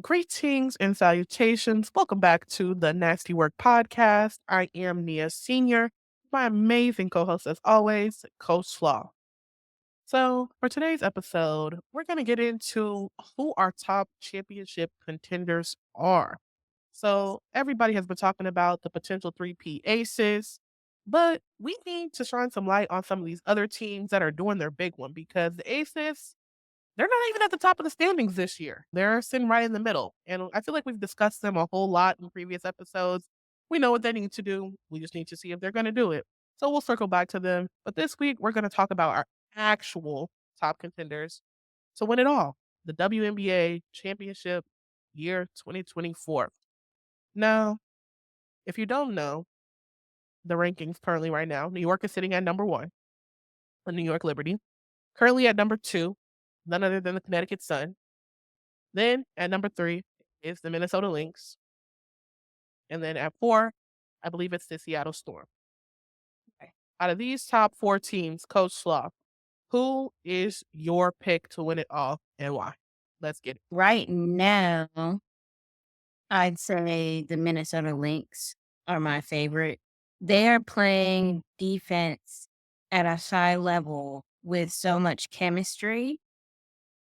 Greetings and salutations. Welcome back to the Nasty Work Podcast. I am Nia Sr., my amazing co host, as always, Coach Slaw. So, for today's episode, we're going to get into who our top championship contenders are. So, everybody has been talking about the potential three-peat aces, but we need to shine some light on some of these other teams that are doing their big one because the aces they're not even at the top of the standings this year. They're sitting right in the middle. And I feel like we've discussed them a whole lot in previous episodes. We know what they need to do. We just need to see if they're going to do it. So we'll circle back to them. But this week, we're going to talk about our actual top contenders to win it all, the WNBA Championship year 2024. Now, if you don't know the rankings currently right now, New York is sitting at number one, the New York Liberty. Currently at number two, none other than the Connecticut Sun. Then at number 3 is the Minnesota Lynx. And then at 4, I believe it's the Seattle Storm. Okay. Out of these top 4 teams, Coach Slaw, who is your pick to win it all and why? Let's get it. Right now, I'd say the Minnesota Lynx are my favorite. They are playing defense at a high level with so much chemistry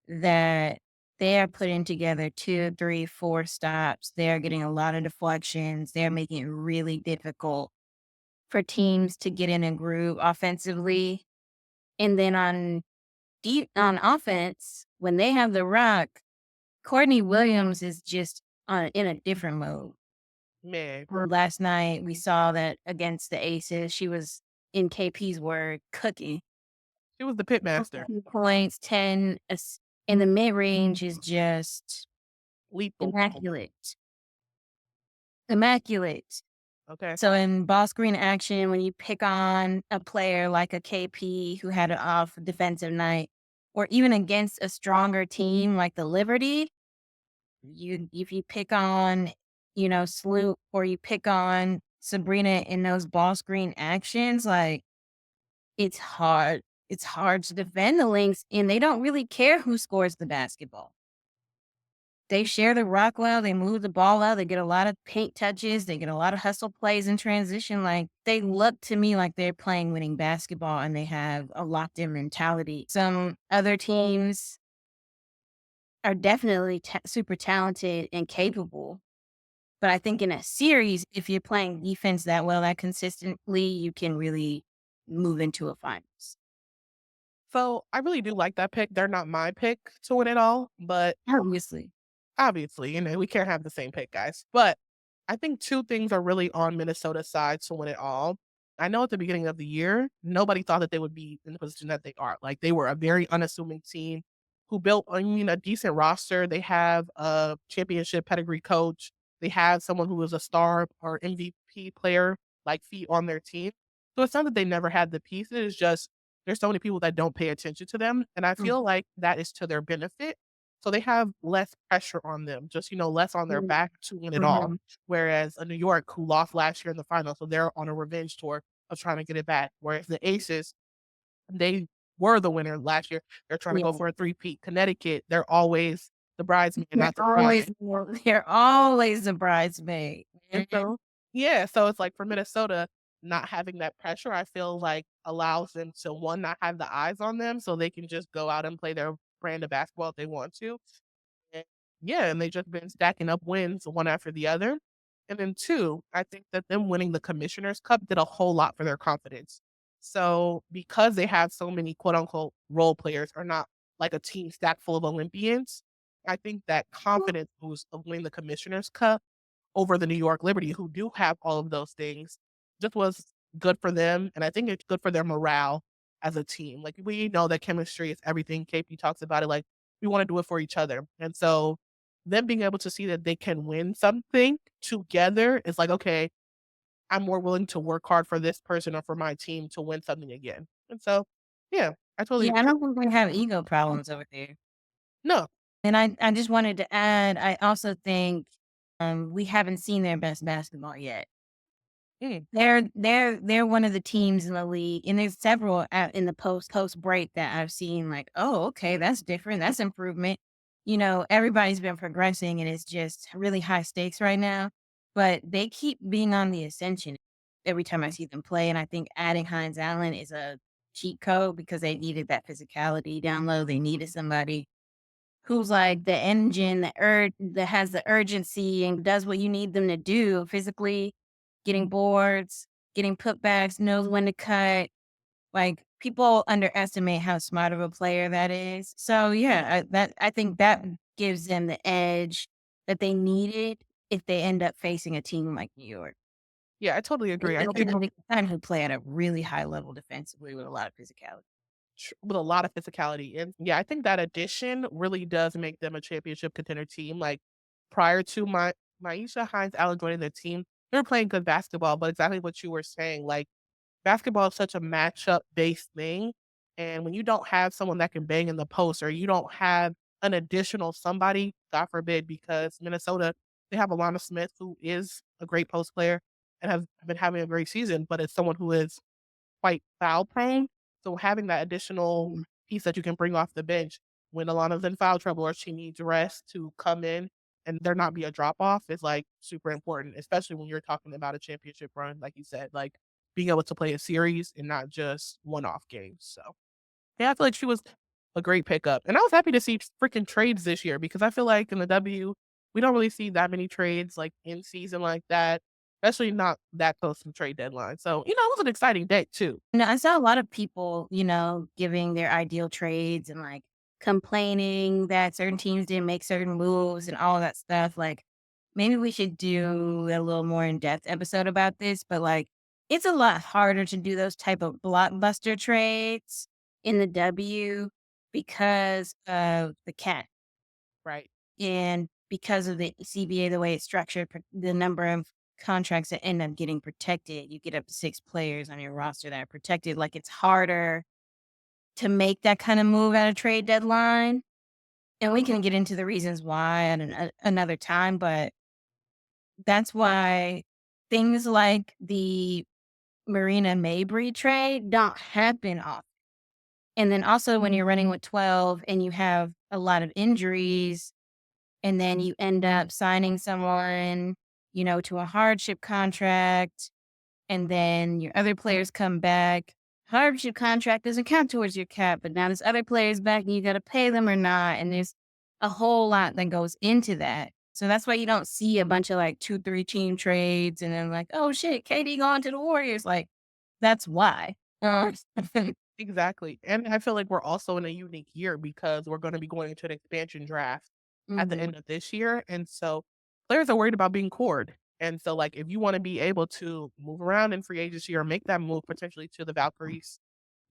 that they are putting together 2, 3, 4 stops. They are getting a lot of deflections. They're making it really difficult for teams to get in a groove offensively. And then on offense, when they have the rock, Courtney Williams is just in a different mode. Man, Last night, we saw that against the Aces, she was, in KP's word, cooking. she was the pit master. 10 points, 10 in the mid-range is just Lethal. immaculate. Immaculate. Okay. So in ball screen action, when you pick on a player like a KP who had an off defensive night, or even against a stronger team like the Liberty, if you pick on, Sloop, or you pick on Sabrina in those ball screen actions, like it's hard. It's hard to defend the Lynx, and they don't really care who scores the basketball. They share the rock well, they move the ball well, they get a lot of paint touches, they get a lot of hustle plays in transition. Like they look to me like they're playing winning basketball and they have a locked in mentality. Some other teams are definitely super talented and capable. But I think in a series, if you're playing defense that well, that consistently, you can really move into a finals. So I really do like that pick. They're not my pick to win it all, but Obviously. obviously, we can't have the same pick, guys. But I think 2 things are really on Minnesota's side to win it all. I know at the beginning of the year, nobody thought that they would be in the position that they are. Like, they were a very unassuming team who built, a decent roster. They have a championship pedigree coach. They have someone who was a star or MVP player, like, feet on their team. So it's not that they never had the pieces, it's just there's so many people that don't pay attention to them, and I Mm, feel like that is to their benefit. So they have less pressure on them, just, less on their mm, back to win it all. mhm. Whereas a New York who lost last year in the finals, so they're on a revenge tour of trying to get it back. Whereas the Aces, they were the winner last year. They're trying to Yeah. go for a three-peat. Connecticut, they're always the bridesmaid, They're not the always, bride. they're always a bridesmaid. And so, yeah, so it's like for Minnesota, not having that pressure, I feel like allows them to one, not have the eyes on them, so they can just go out and play their brand of basketball if they want to. And yeah, and they just been stacking up wins one after the other. And then 2, I think that them winning the Commissioner's Cup did a whole lot for their confidence. So because they have so many quote unquote role players or not like a team stacked full of Olympians, I think that confidence boost of winning the Commissioner's Cup over the New York Liberty, who do have all of those things, just was good for them. And I think it's good for their morale as a team. Like, we know that chemistry is everything. KP talks about it. Like, we want to do it for each other. And so them being able to see that they can win something together is like, okay, I'm more willing to work hard for this person or for my team to win something again. And so, yeah, I totally Yeah, I agree. don't think we have ego problems over there. No. And I just wanted to add, I also think we haven't seen their best basketball yet. Mm, They're one of the teams in the league, and there's several in the post break that I've seen. Like, oh, okay, that's different. That's improvement. everybody's been progressing and it's just really high stakes right now. But they keep being on the ascension every time I see them play. And I think adding Hines Allen is a cheat code because they needed that physicality down low. They needed somebody who's like the engine, that has the urgency and does what you need them to do physically, getting boards, getting putbacks, knows when to cut. Like, people underestimate how smart of a player that is. So, yeah, I think that gives them the edge that they needed if they end up facing a team like New York. Yeah, I totally agree. I Even the think Connecticut Sun, who play at a really high level defensively with a lot of physicality. with a lot of physicality. And yeah, I think that addition really does make them a championship contender team. Like prior to Maisha Hines Allen joining the team, they were playing good basketball, but exactly what you were saying, like basketball is such a matchup based thing. And when you don't have someone that can bang in the post or you don't have an additional somebody, God forbid, because Minnesota, they have Alana Smith, who is a great post player and has been having a great season, but it's someone who is quite foul prone. So having that additional piece that you can bring off the bench when Alana's in foul trouble or she needs rest to come in and there not be a drop off is like super important, especially when you're talking about a championship run, like you said, like being able to play a series and not just one off games. So yeah, I feel like she was a great pickup. And I was happy to see freaking trades this year because I feel like in the W, we don't really see that many trades like in season like that, especially not that close to the trade deadline. So, it was an exciting day too. No, I saw a lot of people, giving their ideal trades and like complaining that certain teams didn't make certain moves and all of that stuff. Like, maybe we should do a little more in depth episode about this, but like, it's a lot harder to do those type of blockbuster trades in the W because of the cat Right. and because of the CBA, the way it's structured, the number of contracts that end up getting protected, you get up to 6 players on your roster that are protected. Like, it's harder to make that kind of move at a trade deadline. And we can get into the reasons why at another time, but that's why things like the Marina Mabry trade don't happen often. And then also when you're running with 12 and you have a lot of injuries, and then you end up signing someone, to a hardship contract, and then your other players come back. Hardship contract doesn't count towards your cap, but now this other player's back and you got to pay them or not. And there's a whole lot that goes into that. So that's why you don't see a bunch of like 2, 3 team trades and then like, oh shit, KD going to the Warriors. Like, that's why. Exactly. And I feel like we're also in a unique year because we're going to be going into an expansion draft at the Mhm. end of this year. And so players are worried about being cored. And so, like, if you want to be able to move around in free agency or make that move potentially to the Valkyries,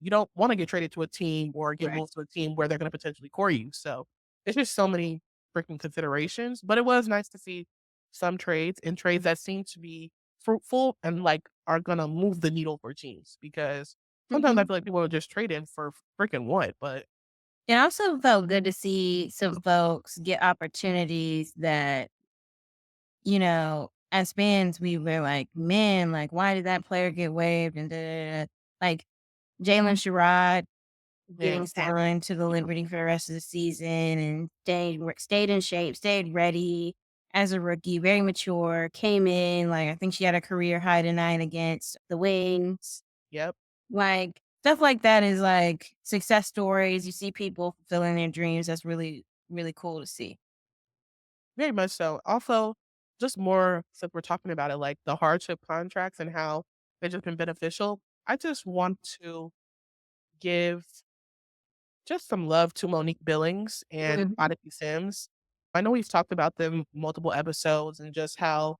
you don't want to get traded to a team or get Right. moved to a team where they're going to potentially core you. So it's just so many freaking considerations. But it was nice to see some trades and trades that seem to be fruitful and like are going to move the needle for teams because sometimes I Mhm. feel like people will just trade in for freaking what, but It also felt good to see some folks get opportunities that, as fans, we were like, man, like, why did that player get waived? And da, da, da. Like Jalen Sherrod man, getting signed to the Liberty for the rest of the season and stayed in shape, stayed ready as a rookie, very mature, came in. Like, I think she had a career high tonight against the Wings. yep, Like, stuff like that is like success stories. You see people fulfilling their dreams. That's really, really cool to see. very much so. Also, just more since we're talking about it, like the hardship contracts and how they've just been beneficial. I just want to give just some love to Monique Billings and Mhm. Odyssey Sims. I know we've talked about them multiple episodes and just how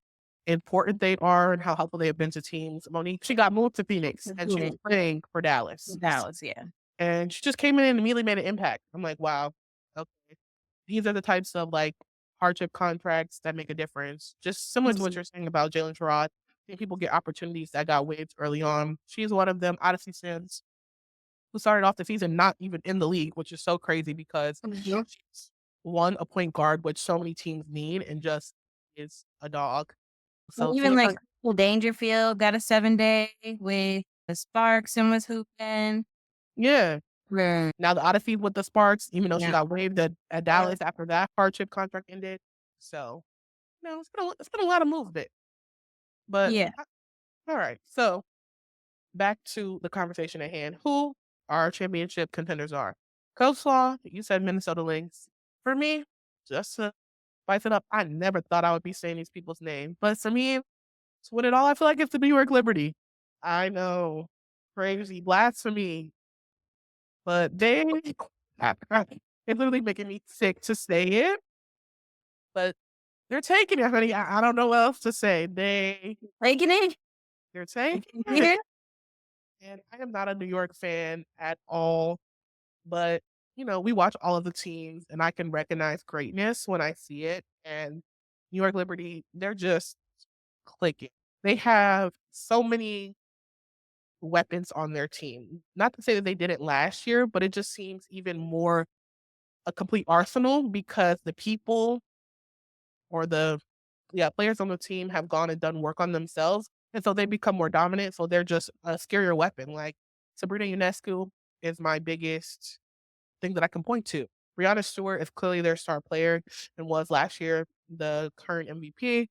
important they are and how helpful they have been to teams. Monique, she got moved to Phoenix and she was Including playing for Dallas. Dallas, yeah. And she just came in and immediately made an impact. I'm like, wow, okay. These are the types of like hardship contracts that make a difference. Just similar to what Mhm. you're saying about Jalen Sherrod. I think people get opportunities that got waived early on. She's one of them. Odyssey Sims, who started off the season not even in the league, which is so crazy because Mhm. she's one, a point guard, which so many teams need, and just is a dog. And So to even look like her, Cole Dangerfield got a 7-day with the Sparks and was hooping. yeah. Right. Now the Odyssey with the Sparks, even though she Yeah. got waived at Dallas after that hardship contract ended. So, it's been a lot of movement. But Yeah. all right. So back to the conversation at hand. Who our championship contenders are? Coach Slaw, you said Minnesota Lynx. For me, just to spice it up, I never thought I would be saying these people's names. But for me, to win it all, I feel like it's the New York Liberty. I know. Crazy blasphemy. But it's literally making me sick to say it. But they're taking it, honey. I don't know what else to say. Taking it? They're taking it. Yeah. And I am not a New York fan at all. But, we watch all of the teams and I can recognize greatness when I see it. And New York Liberty, they're just clicking. They have so many weapons on their team. Not to say that they did it last year, but it just seems even more a complete arsenal because the people or the players on the team have gone and done work on themselves. And so they become more dominant. So they're just a scarier weapon. Like Sabrina Ionescu is my biggest thing that I can point to. Brianna Stewart is clearly their star player and was last year the current MVP.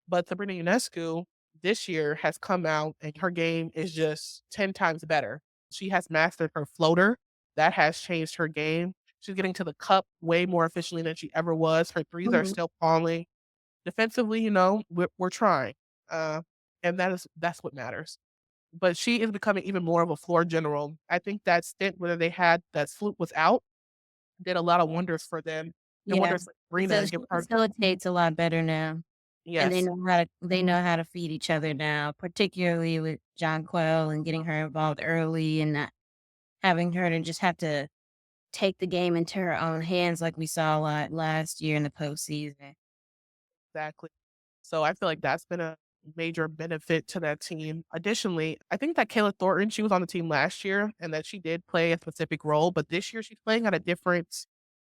But Sabrina Ionescu this year has come out and her game is just 10 times better. She has mastered her floater. That has changed her game. She's getting to the cup way more efficiently than she ever was. Her threes are Mhm. still falling. Defensively, we're trying. Uh, and that's what matters. But she is becoming even more of a floor general. I think that stint where they had that Sloop was out did a lot of wonders for them and Yeah. wonders for Sabrina So and she give her facilitates a lot better now. And yes, they know how to feed each other now, particularly with Jonquel and getting her involved early and not having her to just have to take the game into her own hands like we saw a lot last year in the postseason. exactly. So I feel like that's been a major benefit to that team. Additionally, I think that Kayla Thornton, she was on the team last year and that she did play a specific role, but this year she's playing at a different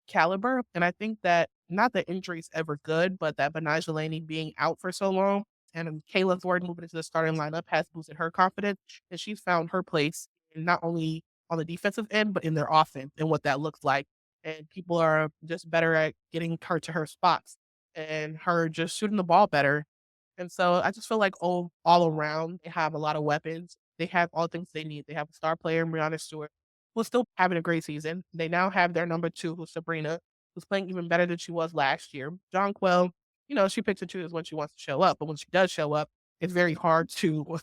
caliber. And I think that not that injury's ever good, but that Benai Delaney being out for so long and Kayla Thornton moving into the starting lineup has boosted her confidence. And she's found her place not only on the defensive end, but in their offense and what that looks like. And people are just better at getting her to her spots and her just shooting the ball better. And so I just feel like all around they have a lot of weapons. They have all the things they need. They have a star player, Brianna Stewart, who's still having a great season. They now have their number two, who's Sabrina, who's playing even better than she was last year. Jonquel, she picks and chooses when she wants to show up, but when she does show up, it's very hard to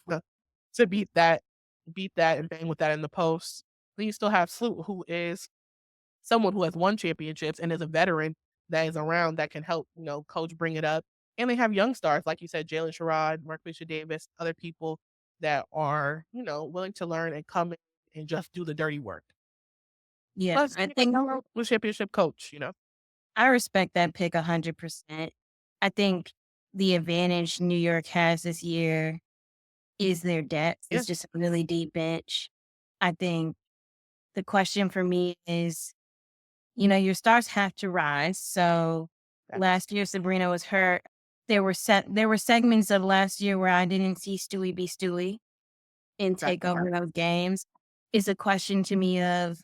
to beat that and bang with that in the post. Then you still have Sloot, who is someone who has won championships and is a veteran that is around that can help, coach bring it up. And they have young stars, like you said, Jalen Sherrod, Marquisha Davis, other people that are, willing to learn and come in and just do the dirty work. Yeah, Plus, I think with championship coach. I respect that pick 100%. I think the advantage New York has this year is their depth. Yeah, It's just a really deep bench. I think the question for me is, your stars have to rise. So that's last year Sabrina was hurt. There were segments of last year where I didn't see Stewie be Stewie and that take over part. those games. It's a question to me of,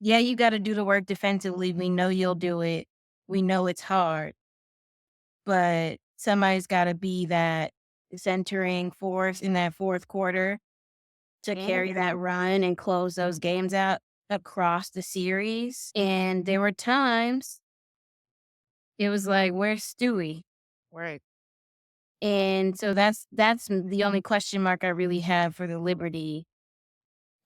yeah, you got to do the work defensively. We know you'll do it. We know it's hard, but somebody's got to be that centering force in that fourth quarter to Mhm. carry that run and close those games out across the series. And there were times it was like, "Where's Stewie?" Right. And so that's the only question mark I really have for the Liberty.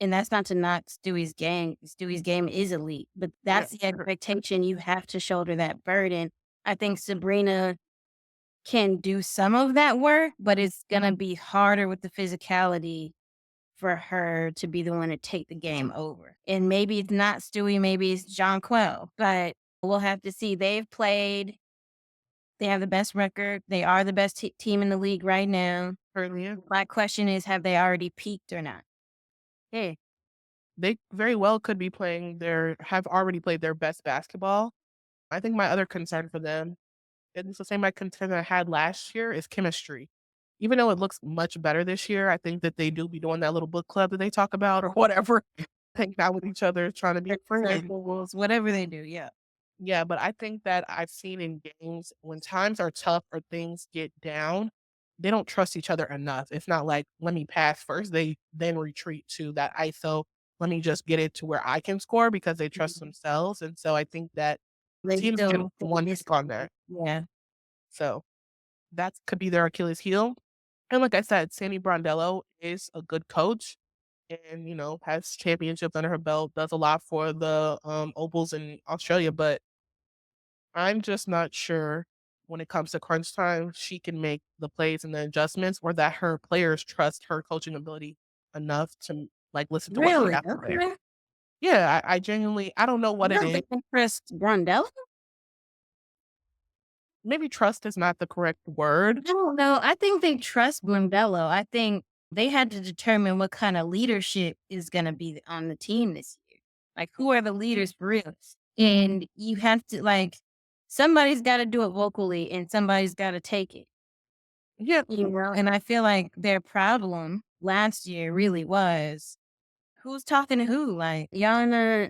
And that's not to knock Stewie's game. Stewie's game is elite, but Yeah. that's the expectation. You have to shoulder that burden. I think Sabrina can do some of that work, but it's gonna be harder with the physicality for her to be the one to take the game over. And maybe it's not Stewie, maybe it's Jonquel, but we'll have to see. They have the best record. They are the best team in the league right now. Certainly is. My question is, have they already peaked or not? Hey, They very well could be have already played their best basketball. I think my other concern for them, and it's the same my concern I had last year, is chemistry. Even though it looks much better this year, I think that they do be doing that little book club that they talk about or whatever. hanging out with each other, trying to be friends. Circles, whatever they do, yeah. Yeah, but I think that I've seen in games when times are tough or things get down, they don't trust each other enough. It's not like, let me pass first. They then retreat to that ISO. Let me just get it to where I can score because they trust Mhm. themselves. And so I think that They teams get still think one this pick on that. yeah. So that could be their Achilles heel. And like I said, Sammy Brondello is a good coach and, has championships under her belt, does a lot for the Opals in Australia, but I'm just not sure when it comes to crunch time, she can make the plays and the adjustments or that her players trust her coaching ability enough to like listen to what she Really? has to say. Okay. Yeah, I genuinely I don't know what You it don't is. think they trust Brundello? Maybe trust is not the correct word. I don't know. I think they trust Brundello. I think they had to determine what kind of leadership is going to be on the team this year. Like, who are the leaders for real? And you have to, like, somebody's got to do it vocally and somebody's got to take it, Yeah, you know? And I feel like their problem last year really was who's talking to who? Like, y'all know,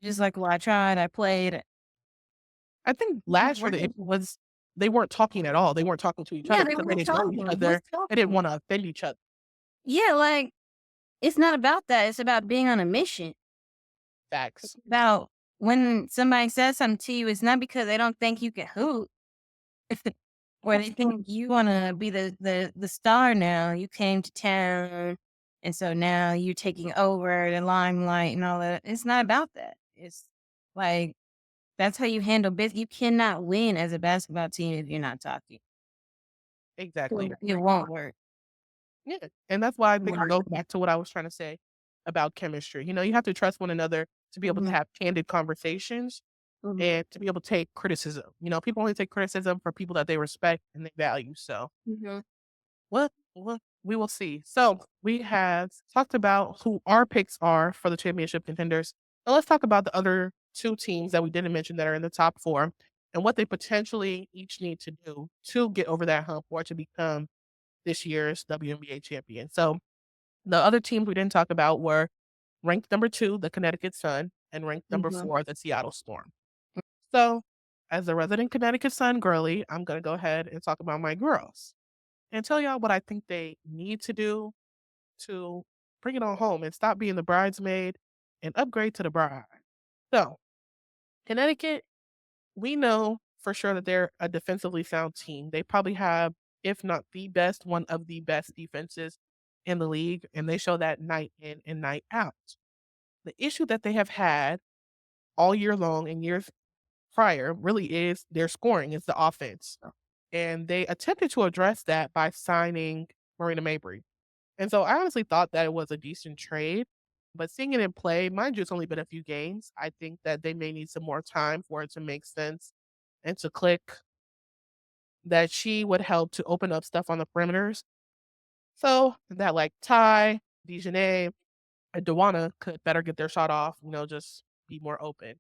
you're just like, well, I tried, I played. I think Who's last year the issue working? was they weren't talking at all. They weren't talking to each Yeah, other they because they were didn't know each talking. Who's other. They didn't talking? want to offend each other. Yeah, like, it's not about that. It's about being on a mission. Facts. About when somebody says something to you, it's not because they don't think you can hoop or they think you wanna be the star now. You came to town, and so now you're taking over the limelight and all that. It's not about that. It's like, that's how you handle business. You cannot win as a basketball team if you're not talking. Exactly. It won't work. Yeah, and that's why I think it Right. goes back to what I was trying to say about chemistry. You have to trust one another to be able to Mhm, have candid conversations mhm, and to be able to take criticism. People only take criticism from people that they respect and they value. So, mhm, what we will see. So, we have talked about who our picks are for the championship contenders. Now, let's talk about the other two teams that we didn't mention that are in the top four and what they potentially each need to do to get over that hump or to become this year's WNBA champion. So, the other teams we didn't talk about were ranked number 2, the Connecticut Sun, and ranked number mhm. 4, the Seattle Storm. So, as a resident Connecticut Sun girly, I'm gonna go ahead and talk about my girls and tell y'all what I think they need to do to bring it on home and stop being the bridesmaid and upgrade to the bride. So, Connecticut, we know for sure that they're a defensively sound team. They probably have, if not the best, one of the best defenses in the league, and they show that night in and night out. The issue that they have had all year long and years prior really is their scoring, is the offense. And they attempted to address that by signing Marina Mabry. And so I honestly thought that it was a decent trade. But seeing it in play, mind you, it's only been a few games. I think that they may need some more time for it to make sense and to click that she would help to open up stuff on the perimeters. So that like Ty, Dejanay, and Dewana could better get their shot off, just be more open.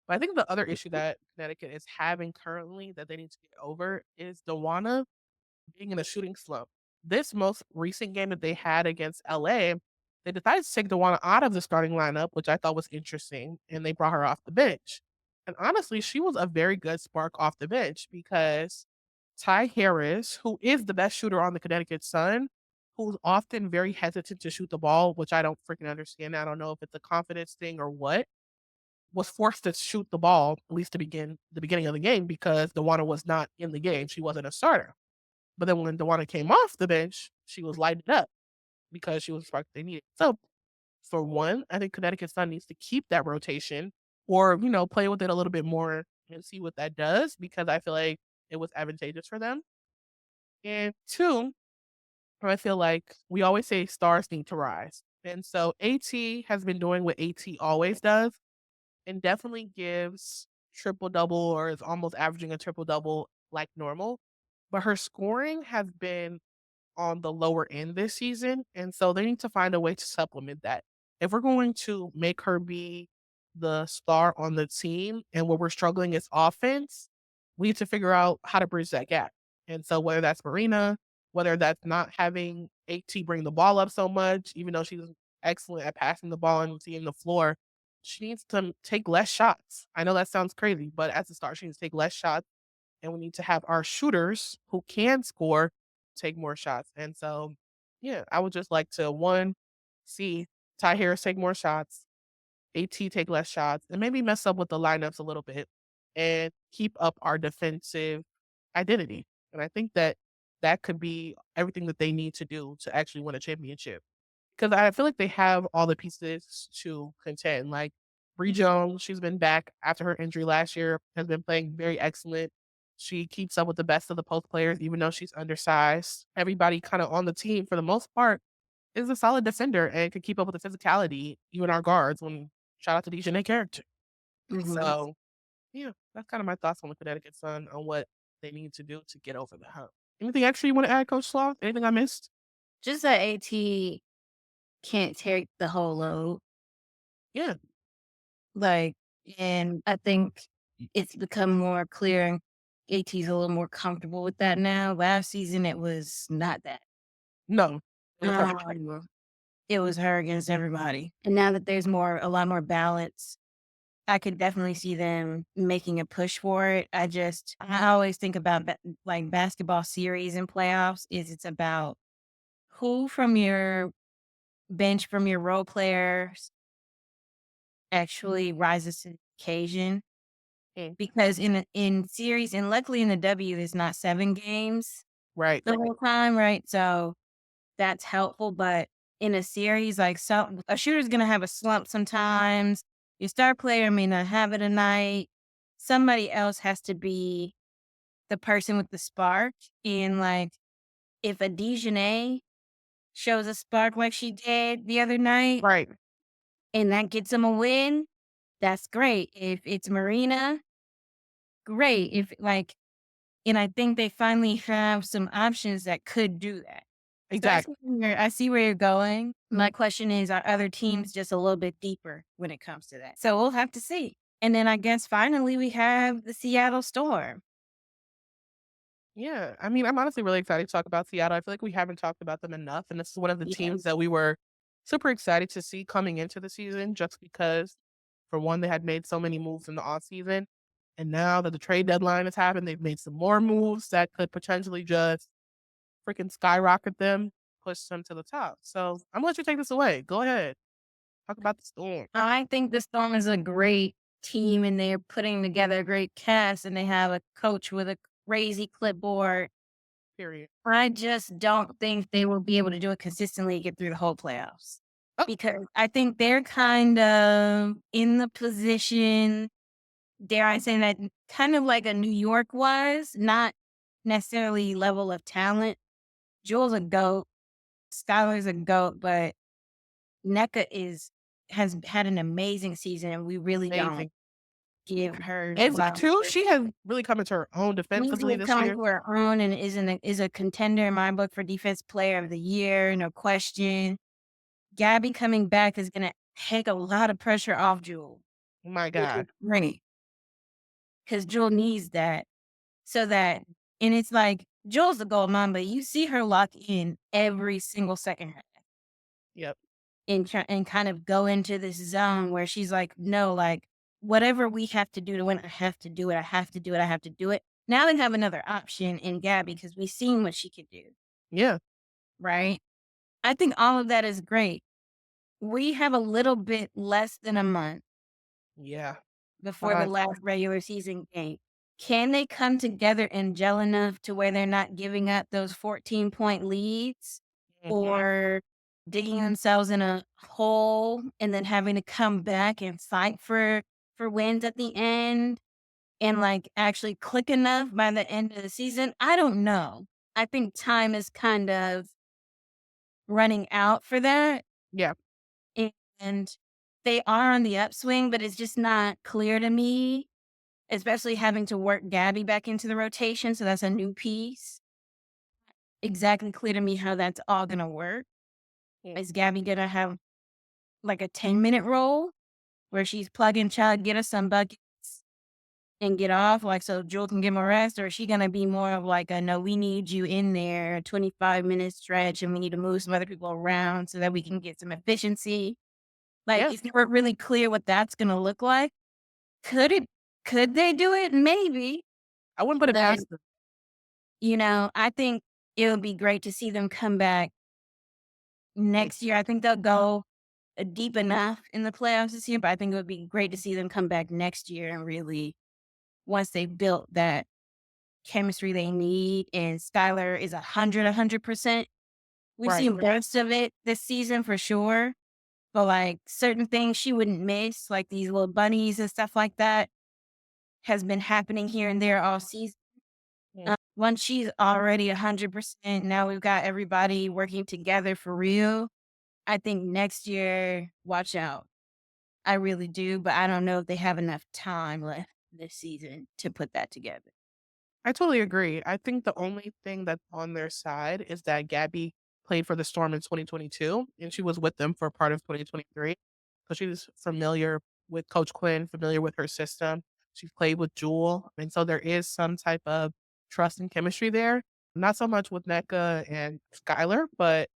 But I think the other issue that Connecticut is having currently that they need to get over is Dewana being in a shooting slump. This most recent game that they had against LA, they decided to take Dewana out of the starting lineup, which I thought was interesting, and they brought her off the bench. And honestly, she was a very good spark off the bench because Ty Harris, who is the best shooter on the Connecticut Sun, who's often very hesitant to shoot the ball, which I don't freaking understand. I don't know if it's a confidence thing or what, was forced to shoot the ball, at least to begin the beginning of the game, because Dewana was not in the game. She wasn't a starter. But then when Dewana came off the bench, she was lighted up because she was the spark they needed. So for one, I think Connecticut Sun needs to keep that rotation or, play with it a little bit more and see what that does because I feel like it was advantageous for them. And two, I feel like we always say stars need to rise. And so AT has been doing what AT always does and definitely gives triple double or is almost averaging a triple double like normal. But her scoring has been on the lower end this season, and so they need to find a way to supplement that. If we're going to make her be the star on the team and where we're struggling is offense, we need to figure out how to bridge that gap. And so whether that's Marina, whether that's not having AT bring the ball up so much, even though she's excellent at passing the ball and seeing the floor. She needs to take less shots. I know that sounds crazy, but as a start, she needs to take less shots, and we need to have our shooters who can score take more shots. And so, yeah, I would just like to one, see Ty Harris take more shots, AT take less shots, and maybe mess up with the lineups a little bit and keep up our defensive identity. And I think that that could be everything that they need to do to actually win a championship. Because I feel like they have all the pieces to contend. Like Bree Jones, she's been back after her injury last year, has been playing very excellent. She keeps up with the best of the post players, even though she's undersized. Everybody kind of on the team, for the most part, is a solid defender and can keep up with the physicality, even our guards. When shout out to DJ character. Mhm. So yeah, that's kind of my thoughts on the Connecticut Sun on what they need to do to get over the hump. Anything extra you want to add, Coach Slaw? Anything I missed? Just that AT can't take the whole load. Yeah, Like, and I think it's become more clear and AT's a little more comfortable with that now. Last season, it was not that. no, it was her. It was her against everybody. And now that there's a lot more balance, I could definitely see them making a push for it. I always think about like basketball series and playoffs is it's about who from your bench, from your role players actually rises to the occasion. Mm, Because in series, and luckily in the W, it's not 7 games right, the whole time, right? So that's helpful, but in a series, like, a shooter's gonna have a slump sometimes. Your star player may not have it a night. Somebody else has to be the person with the spark, and, like, if a Dejanay shows a spark like she did the other night, right, and that gets them a win, that's great. If it's Marina, great. If, like, and I think they finally have some options that could do that. So exactly. I see where you're going. My question is, are other teams just a little bit deeper when it comes to that? So we'll have to see. And then I guess finally we have the Seattle Storm. Yeah, I mean, I'm honestly really excited to talk about Seattle. I feel like we haven't talked about them enough, and this is one of the teams Yes. that we were super excited to see coming into the season, just because, for one, they had made so many moves in the off season, and now that the trade deadline has happened, they've made some more moves that could potentially just freaking skyrocket them, push them to the top. So I'm gonna let you take this away. Go ahead, talk about the Storm. I think the Storm is a great team and they're putting together a great cast and they have a coach with a crazy clipboard. Period. I just don't think they will be able to do it consistently and get through the whole playoffs. Oh, Because I think they're kind of in the position, dare I say that, kind of like a New York was, not necessarily level of talent. Jewel's a GOAT, Skylar's a GOAT, but NECA has had an amazing season and we really don't amazing. give her And flowers. two, she has really come into her own Lindsay defensively is this coming year. to her own and is a contender in my book for defense player of the year, no question. Gabby coming back is gonna take a lot of pressure off Jewel, My which is God. great because Jewel needs that so that, and it's like Jewel's the gold mom, but you see her lock in every single second half Yep. and kind of go into this zone where she's like, no, like whatever we have to do to win, I have to do it. I have to do it. I have to do it. Now they have another option in Gabby because we've seen what she can do, Yeah. right? I think all of that is great. We have a little bit less than a month Yeah. before the Fine. last regular season game. Can they come together and gel enough to where they're not giving up those 14-point leads Mhm. or digging themselves in a hole and then having to come back and fight for wins at the end and like actually click enough by the end of the season? I don't know. I think time is kind of running out for that. Yeah. And they are on the upswing, but it's just not clear to me, especially having to work Gabby back into the rotation. So that's a new piece. Exactly clear to me how that's all going to work. Mm. Is Gabby going to have like a 10-minute role where she's plug and chug, get us some buckets, and get off, like, so Jewel can get more rest, or is she gonna be more of like a, "No, we need you in there, a 25-minute stretch, and we need to move some other people around so that we can get some efficiency?" Like, Yeah, it's never really clear what that's gonna look like. Could it could they do it? Maybe, I wouldn't put it but, past them. I think it would be great to see them come back next year. I think they'll go, deep enough in the playoffs this year, but I think it would be great to see them come back next year and really once they've built that chemistry they need, and Skylar is 100%. We've Right. seen bursts of it this season for sure, but, like, certain things she wouldn't miss, like these little bunnies and stuff like that, has been happening here and there all season. Mm. Once she's already 100%, now we've got everybody working together for real. I think next year, watch out. I really do, but I don't know if they have enough time left this season to put that together. I totally agree. I think the only thing that's on their side is that Gabby played for the Storm in 2022, and she was with them for part of 2023. So she was familiar with Coach Quinn, familiar with her system. She's played with Jewel. And so there is some type of trust and chemistry there. Not so much with NECA and Skylar, but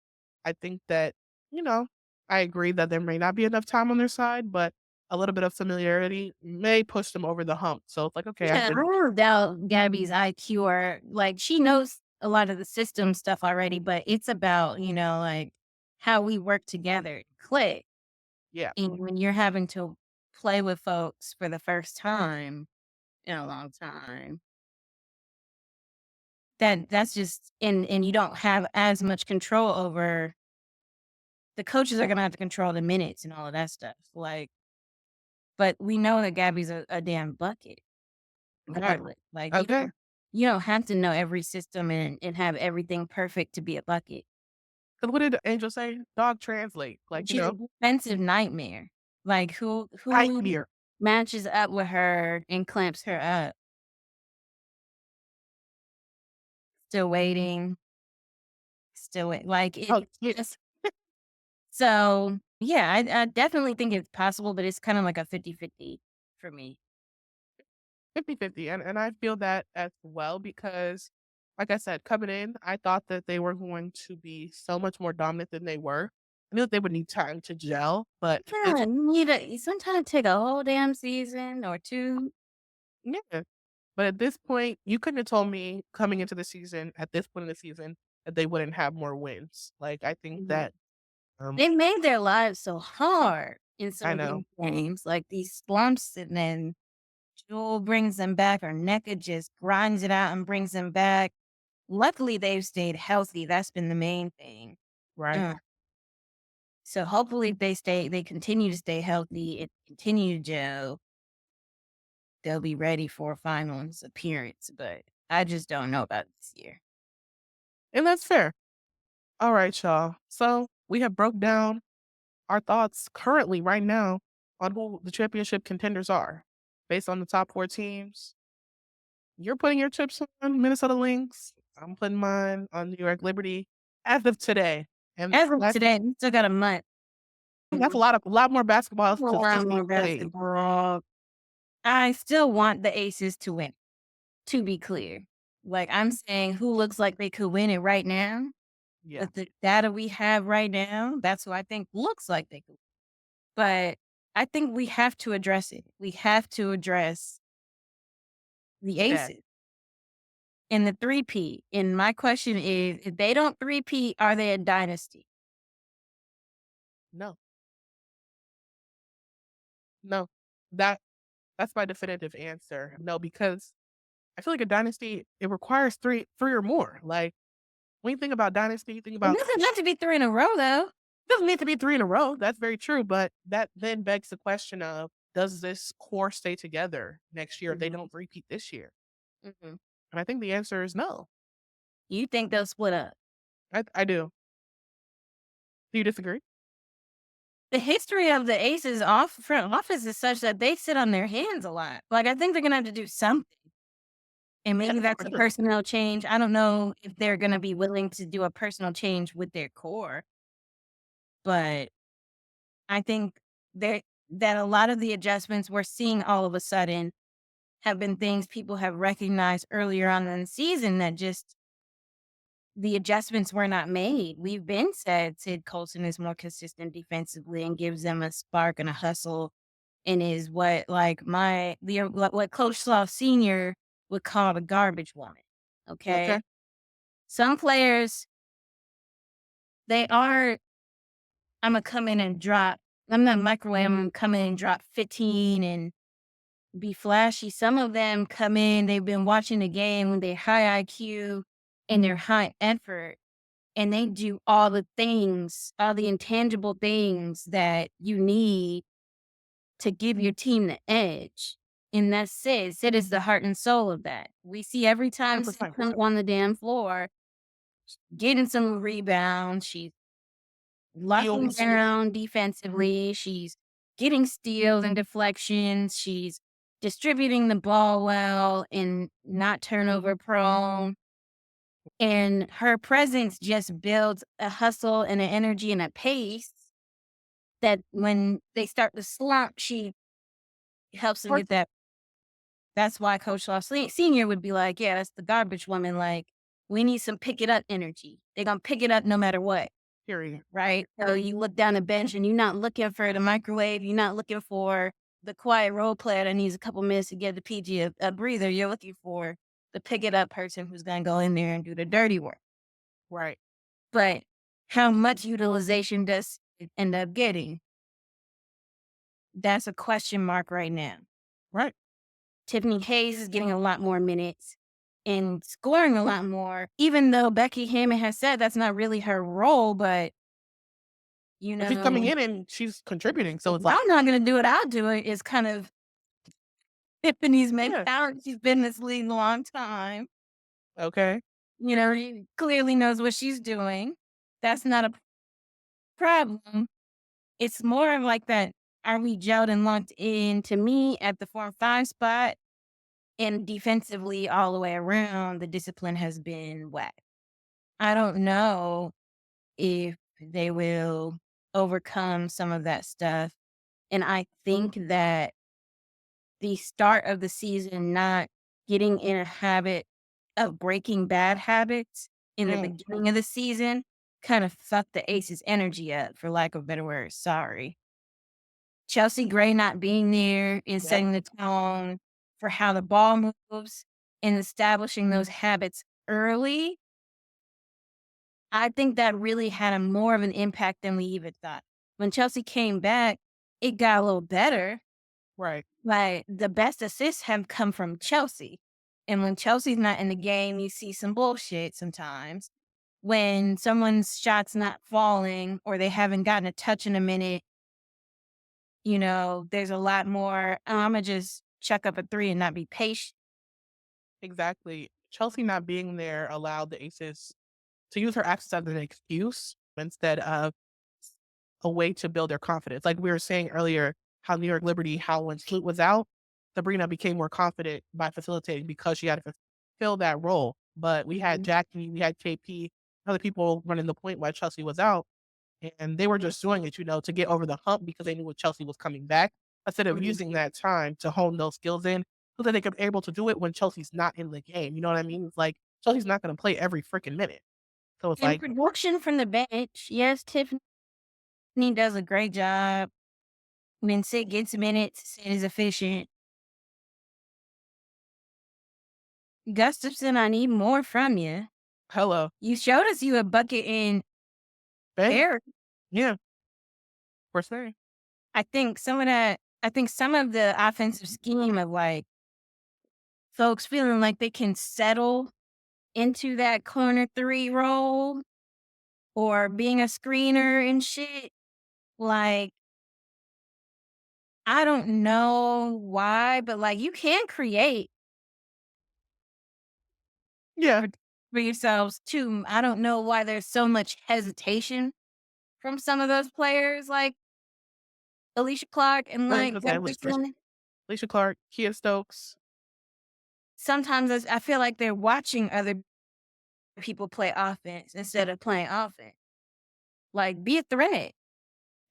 I think that, you know, I agree that there may not be enough time on their side, but a little bit of familiarity may push them over the hump. So it's like, okay, I've Yeah, I been don't doubt Gabby's IQ or like she knows a lot of the system stuff already, but it's about, like how we work together, click. yeah. And when you're having to play with folks for the first time in a long time, that's just and you don't have as much control over the coaches are gonna have to control the minutes and all of that stuff. Like, but we know that Gabby's a damn bucket. Okay. Regardless, like, Okay. you don't have to know every system and have everything perfect to be a bucket. 'Cause what did Angel say? Dog translate. Like, She's a defensive nightmare. Like, who nightmare. matches up with her and clamps her up? Still waiting, still wait like, Oh, it's yeah, just so, yeah, I definitely think it's possible, but it's kinda like a 50-50 for me. 50-50, and I feel that as well because, like I said, coming in, I thought that they were going to be so much more dominant than they were. I knew that they would need time to gel, but at this Yeah, you sometimes take a whole damn season or 2. yeah, but at this point, you couldn't have told me coming into the season, at this point in the season, that they wouldn't have more wins. Like, I think Mhm. that, um They made their lives so hard in some I of these know, games, like these slumps, and then Jewel brings them back, or NECA just grinds it out and brings them back. Luckily, they've stayed healthy. That's been the main thing. right? Uh, so hopefully, if they continue to stay healthy and continue to gel, they'll be ready for a finals appearance. But I just don't know about this year. And that's fair. Alright, y'all. So, we have broke down our thoughts currently right now on who the championship contenders are. Based on the top 4 teams, you're putting your chips on Minnesota Lynx. I'm putting mine on New York Liberty as of today. And As of that's today, we still got a month. that's a lot more basketball to still Around be more played. basketball. I still want the Aces to win. To be clear. Like, I'm saying who looks like they could win it right now, Yeah. with the data we have right now, that's who I think looks like they could. But I think we have to address it. We have to address the Yeah. aces and the three-peat. And my question is, if they don't three-peat, are they a dynasty? No. No. That that's my definitive answer. No, because I feel like a dynasty, it requires 3 or more. Like, when you think about dynasty, you think It about doesn't have to be 3 in a row, though. doesn't need to be 3 in a row, that's very true, but that then begs the question of, does this core stay together next year if they Mhm, don't repeat this year? mhm. And I think the answer is no. You think they'll split up? I do. Do you disagree? The history of the Aces off front office is such that they sit on their hands a lot. Like, I think they're gonna have to do something. And Yeah, maybe for that's a sure. personnel change. I don't know if they're gonna be willing to do a personal change with their core, but I think there that a lot of the adjustments we're seeing all of a sudden have been things people have recognized earlier on in the season that just the adjustments were not made. We've been said Sid Coulson is more consistent defensively and gives them a spark and a hustle and is what like what Coach Slaw Sr. would call the garbage woman. Okay. Okay. Some players, they are, I'm gonna come in and drop. I'm not microwave, I'm gonna come in and drop 15 and be flashy. Some of them come in, they've been watching the game with their high IQ and their high effort, and they do all the things, all the intangible things that you need to give your team the edge. And that's Sid. Sid is the heart and soul of that. We see every time Sid 100%. comes on the damn floor, getting some rebounds. She's locking Heels. down defensively. She's getting steals and deflections. She's distributing the ball well and not turnover prone. And her presence just builds a hustle and an energy and a pace that when they start to slump, she helps them Hard get that. That's why Coach Slaw Sr. would be like, yeah, that's the garbage woman. Like, we need some pick it up energy. They're going to pick it up no matter what. period. Right? So you look down the bench and you're not looking for the microwave. You're not looking for the quiet role player that needs a couple minutes to give the PG a breather. You're looking for the pick it up person who's going to go in there and do the dirty work. Right. But how much utilization does it end up getting? That's a question mark right now. Right. Tiffany Hayes is getting a lot more minutes and scoring a lot more, even though Becky Hammond has said that's not really her role, but you But she's coming know, in and she's contributing. So if it's like, I'm not gonna do it, I'll do it is kind of Tiffany's yeah. mentality. She's been in this league a long time. Okay. You know, she clearly knows what she's doing. That's not a problem. It's more of like that. Are we gelled and locked in to me at the 4 and 5 spot? And defensively, all the way around, the discipline has been whack. I don't know if they will overcome some of that stuff. And I think that the start of the season, not getting in a habit of breaking bad habits in the Mm. beginning of the season kind of sucked the Aces' energy up, for lack of a better word. Sorry. Chelsea Gray not being there and Yep. setting the tone for how the ball moves and establishing those habits early, I think that really had a more of an impact than we even thought. When Chelsea came back, it got a little better. Right. Like, the best assists have come from Chelsea. And when Chelsea's not in the game, you see some bullshit sometimes. When someone's shot's not falling or they haven't gotten a touch in a minute, you know, there's a lot more, "Oh, Imma just chuck up a 3 and not be patient." Exactly. Chelsea not being there allowed the Aces to use her absence as an excuse instead of a way to build their confidence. Like we were saying earlier, how New York Liberty, how when Sloot was out, Sabrina became more confident by facilitating because she had to fill that role. But we had Mhm. Jackie, we had KP, other people running the point while Chelsea was out. And they were just doing it, to get over the hump because they knew when Chelsea was coming back, instead of Mhm. using that time to hone those skills in so that they could be able to do it when Chelsea's not in the game. You know what I mean? It's like Chelsea's not going to play every freaking minute. So it's And like, production from the bench, yes, Tiffany does a great job. When Sid gets minutes, Sid is efficient. Gustafson, I need more from you. hello, You showed us you a bucket in bang. Paris. Yeah, for sure. I think some of the offensive scheme of, like, folks feeling like they can settle into that corner 3 role or being a screener and shit, like, I don't know why, but, like, you can create Yeah. for for yourselves too. I don't know why there's so much hesitation from some of those players like Alicia Clark and, like, 100%. Gustafson. Alicia Clark, Kia Stokes. Sometimes I feel like they're watching other people play offense instead of playing offense. Like, be a threat.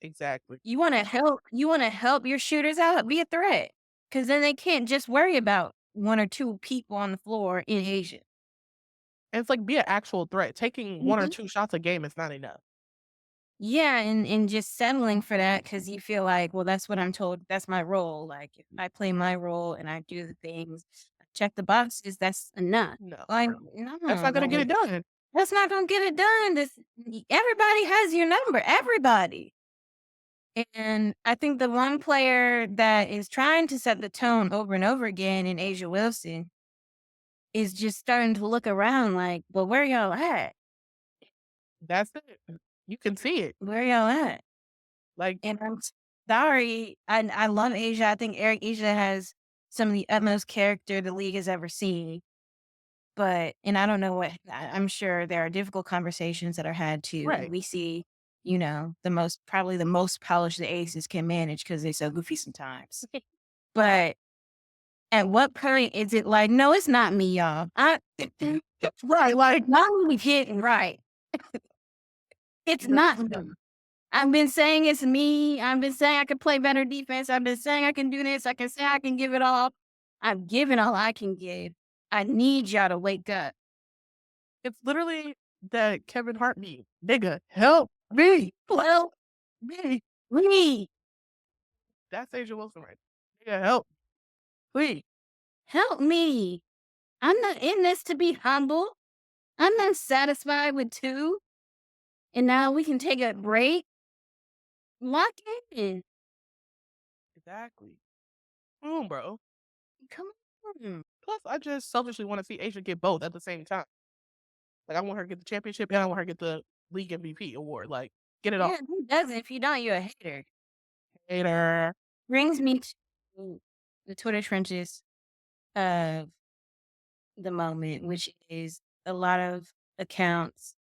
Exactly. You wanna help your shooters out, be a threat. Cause then they can't just worry about one or two people on the floor in Asia. And it's like, be an actual threat. Taking 1 or Mhm. 2 shots a game is not enough. Yeah, and just settling for that because you feel like, well, that's what I'm told. That's my role. Like if I play my role and I do the things, check the boxes, that's enough. No. Like, That's no, not gonna get like it done. that's not gonna get it done. Everybody has your number. Everybody. And I think the one player that is trying to set the tone over and over again in Asia Wilson is just starting to look around like, well, where y'all at? That's it. You can see it. Where y'all at? Like, And I'm sorry. I love Asia. I think Eric Asia has some of the utmost character the league has ever seen. But and I don't know I'm sure there are difficult conversations that are had too. And right. we see, probably the most polished the aces can manage because they're so goofy sometimes. But at what point is it like, no, it's not me, y'all. Right, like, Y'all be getting right. It's not me. I've been saying it's me. I've been saying I can play better defense. I've been saying I can do this. I can say I can give it all. I've given all I can give. I need y'all to wake up. it's literally that Kevin Hart meme. "Nigga, help me, Well, me." me, That's Asia Wilson right there. "Nigga, help me." help me. I'm not in this to be humble. I'm not satisfied with two. And now we can take a break. Lock in. Exactly. Bro. Come on. Plus, I just selfishly wanna see Asia get both at the same time. Like, I want her to get the championship, and I want her to get the league MVP award, like, get it all. Yeah, who doesn't? If you don't, you're a hater. Hater. Brings me to the Twitter trenches of the moment, which is a lot of accounts,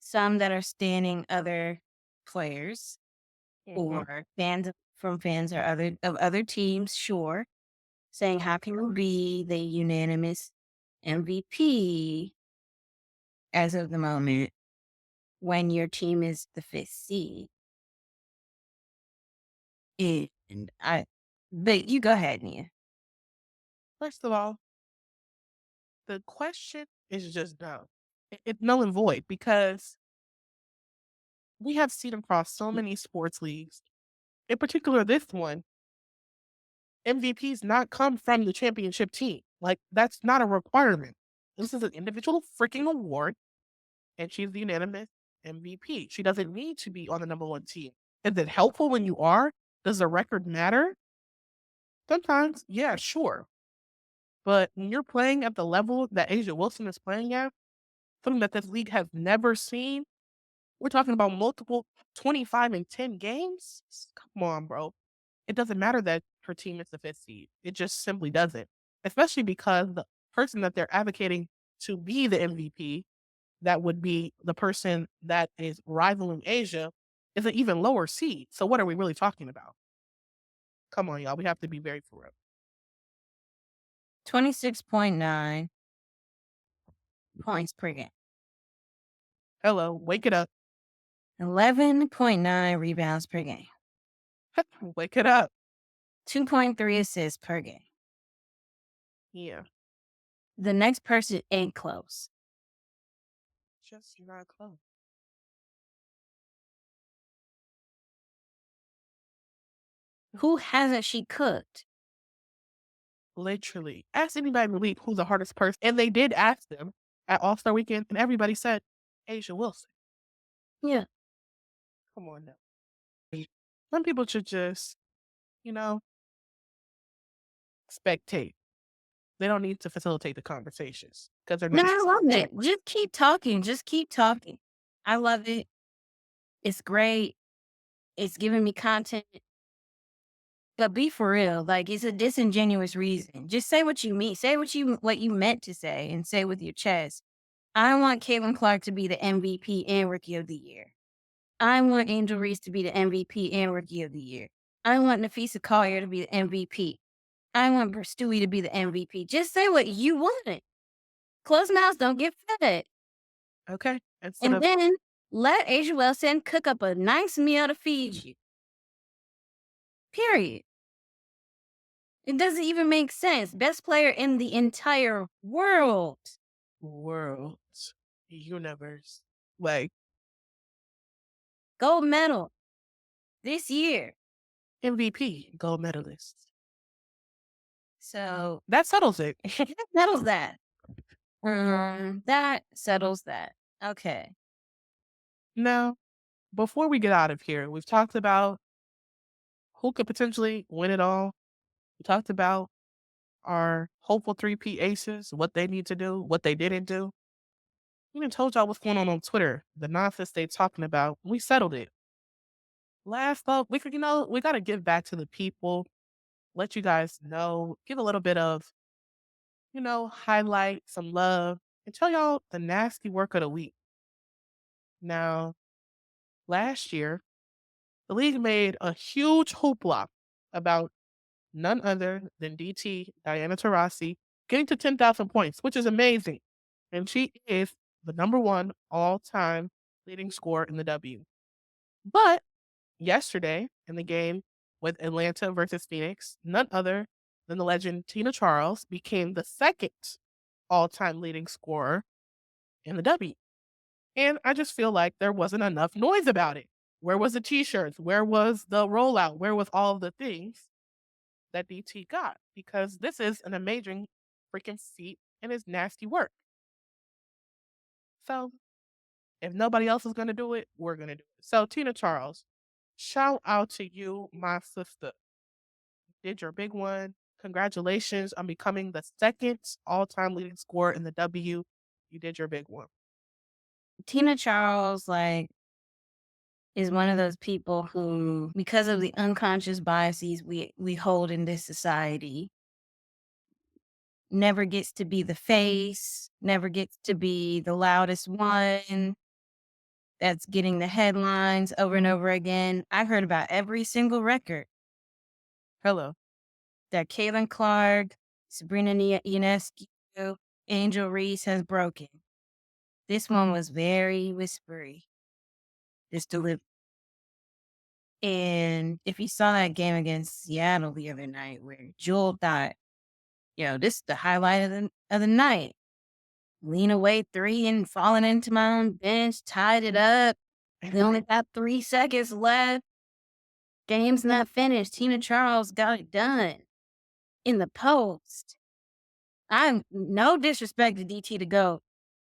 some that are standing other players Mhm. or fans or other teams, sure, saying how can you be the unanimous MVP as of the moment when your team is the fifth seed? And but you go ahead, Nia. First of all, the question is just dumb. It's null and void because we have seen across so many sports leagues, in particular this one, MVPs not come from the championship team. Like, that's not a requirement. This is an individual freaking award, and she's the unanimous MVP. She doesn't need to be on the number one team. Is it helpful when you are? Does the record matter? Sometimes, yeah, sure. But when you're playing at the level that Asia Wilson is playing at, something that this league has never seen, we're talking about multiple 25 and 10 games. Come on, bro. It doesn't matter that her team is the fifth seed. It just simply doesn't. Especially because the person that they're advocating to be the MVP, that would be the person that is rivaling Asia, is an even lower seed. So what are we really talking about? Come on, y'all. We have to be very for real. 26.9 points per game. Hello, wake it up. 11.9 rebounds per game. Wake it up. 2.3 assists per game. Yeah, The next person ain't close. just not close. Who hasn't she cooked? Literally. Ask anybody in the league who's the hardest person. And they did ask them at All Star Weekend, and everybody said Asia Wilson. Yeah. Come on now. Some people should just, you know, spectate. They don't need to facilitate the conversations because they're No, not. I love it. Just keep talking. Just keep talking. I love it. It's great. It's giving me content. But be for real. Like it's a disingenuous reason. Just say what you mean. Say what you meant to say and say with your chest. I want Caitlin Clark to be the MVP and Rookie of the Year. I want Angel Reese to be the MVP and Rookie of the Year. I want Nafisa Collier to be the MVP. I want Stewie to be the MVP. Just say what you want. Closed mouths don't get fed. Okay. Instead And of, then let Asia Wilson cook up a nice meal to feed you. Period. It doesn't even make sense. Best player in the entire world. World. Universe. Like Gold medal this year. MVP, gold medalist. So That settles it. that settles that. That settles that. Okay. Now, before we get out of here, we've talked about who could potentially win it all. We talked about our hopeful three-peat aces, what they need to do, what they didn't do. We even told y'all what's going on Twitter, the nonsense they talking about. We settled it. Last up, we got to give back to the people, let you guys know, give a little bit of, highlight some love, and tell y'all the nasty work of the week. Now, last year, the league made a huge hoopla about none other than DT, Diana Taurasi, getting to 10,000 points, which is amazing. And she is the number one all time leading scorer in the W. But yesterday, in the game with Atlanta versus Phoenix, none other than the legend Tina Charles became the second all time leading scorer in the W. And I just feel like there wasn't enough noise about it. Where was the t shirts? Where was the rollout? Where was all of the things that DT got? Because this is an amazing freaking feat and it's nasty work. So if nobody else is going to do it, we're going to do it. So, Tina Charles, shout out to you, my sister. Did your big one. Congratulations on becoming the second all time leading scorer in the W. You did your big one. Tina Charles, like, is one of those people who, because of the unconscious biases we hold in this society, never gets to be the face, never gets to be the loudest one that's getting the headlines over and over again. I've heard about every single record Hello. that Caitlin Clark, Sabrina Ionescu, Angel Reese has broken. This one was very whispery. This delivery. And if you saw that game against Seattle the other night where Jewel thought, this is the highlight of the night. Lean away three and falling into my own bench, tied it up. We only got 3 seconds left. Game's not finished. Tina Charles got it done in the post. I'm no disrespect to DT to go.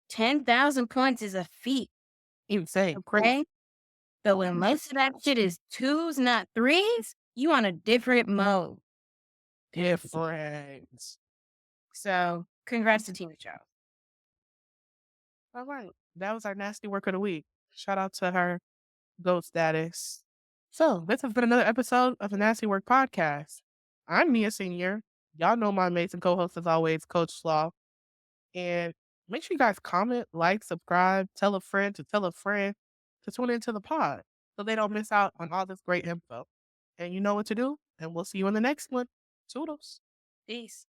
10,000 points is a feat. Insane. Crazy. Okay? But when most of that shit is twos, not threes, you on a different mode. Different. So congrats to Tina Charles. All right. That was our nasty work of the week. Shout out to her GOAT status. So, this has been another episode of the Nasty Work Podcast. I'm Nia Sr. Y'all know my amazing co host, as always, Coach Slaw. And make sure you guys comment, like, subscribe, tell a friend to tune into the pod so they don't miss out on all this great info. And you know what to do. And we'll see you in the next one. Toodles. Peace.